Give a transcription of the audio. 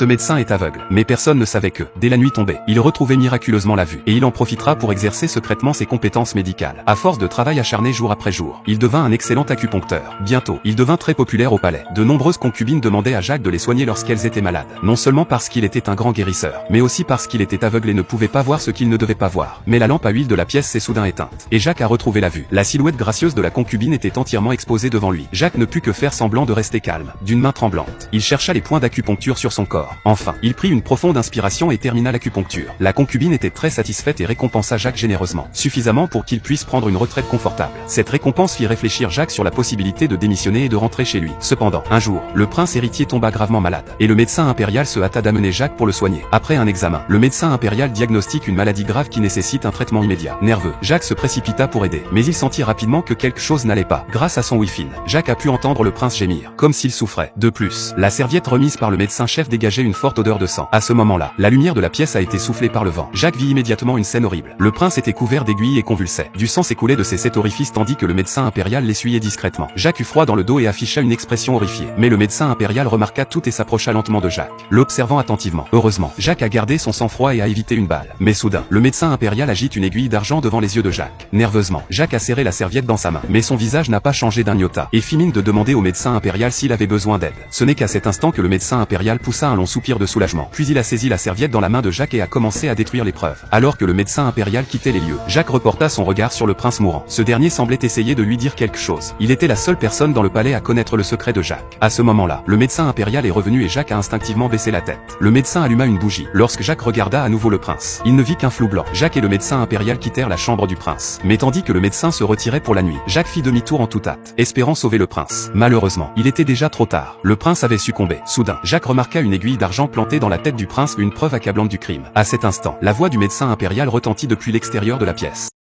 Ce médecin est aveugle, mais personne ne savait que, dès la nuit tombée, il retrouvait miraculeusement la vue, et il en profitera pour exercer secrètement ses compétences médicales. À force de travail acharné jour après jour, il devint un excellent acupuncteur. Bientôt, il devint très populaire au palais. De nombreuses concubines demandaient à Jacques de les soigner lorsqu'elles étaient malades. Non seulement parce qu'il était un grand guérisseur, mais aussi parce qu'il était aveugle et ne pouvait pas voir ce qu'il ne devait pas voir. Mais la lampe à huile de la pièce s'est soudain éteinte, et Jacques a retrouvé la vue. La silhouette gracieuse de la concubine était entièrement exposée devant lui. Jacques ne put que faire semblant de rester calme, d'une main tremblante. Il chercha les points d'acupuncture sur son corps. Enfin, il prit une profonde inspiration et termina l'acupuncture. La concubine était très satisfaite et récompensa Jacques généreusement, suffisamment pour qu'il puisse prendre une retraite confortable. Cette récompense fit réfléchir Jacques sur la possibilité de démissionner et de rentrer chez lui. Cependant, un jour, le prince héritier tomba gravement malade, et le médecin impérial se hâta d'amener Jacques pour le soigner. Après un examen, le médecin impérial diagnostique une maladie grave qui nécessite un traitement immédiat. Nerveux, Jacques se précipita pour aider, mais il sentit rapidement que quelque chose n'allait pas. Grâce à son ouïe-fine, Jacques a pu entendre le prince gémir, comme s'il souffrait. De plus, la serviette remise par le médecin-chef dégageait une forte odeur de sang. À ce moment-là, la lumière de la pièce a été soufflée par le vent. Jacques vit immédiatement une scène horrible. Le prince était couvert d'aiguilles et convulsait. Du sang s'écoulait de ses 7 orifices tandis que le médecin impérial l'essuyait discrètement. Jacques eut froid dans le dos et afficha une expression horrifiée. Mais le médecin impérial remarqua tout et s'approcha lentement de Jacques, l'observant attentivement. Heureusement, Jacques a gardé son sang-froid et a évité une balle. Mais soudain, le médecin impérial agite une aiguille d'argent devant les yeux de Jacques. Nerveusement, Jacques a serré la serviette dans sa main. Mais son visage n'a pas changé d'un iota, et fit mine de demander au médecin impérial s'il avait besoin d'aide. Ce n'est qu'à cet instant que le médecin impérial poussa un long soupir de soulagement. Puis il a saisi la serviette dans la main de Jacques et a commencé à détruire les preuves. Alors que le médecin impérial quittait les lieux, Jacques reporta son regard sur le prince mourant. Ce dernier semblait essayer de lui dire quelque chose. Il était la seule personne dans le palais à connaître le secret de Jacques. À ce moment-là, le médecin impérial est revenu et Jacques a instinctivement baissé la tête. Le médecin alluma une bougie. Lorsque Jacques regarda à nouveau le prince, il ne vit qu'un flou blanc. Jacques et le médecin impérial quittèrent la chambre du prince. Mais tandis que le médecin se retirait pour la nuit, Jacques fit demi-tour en toute hâte, espérant sauver le prince. Malheureusement, il était déjà trop tard. Le prince avait succombé. Soudain, Jacques remarqua une aiguille d'argent plantée dans la tête du prince, une preuve accablante du crime. À cet instant, la voix du médecin impérial retentit depuis l'extérieur de la pièce.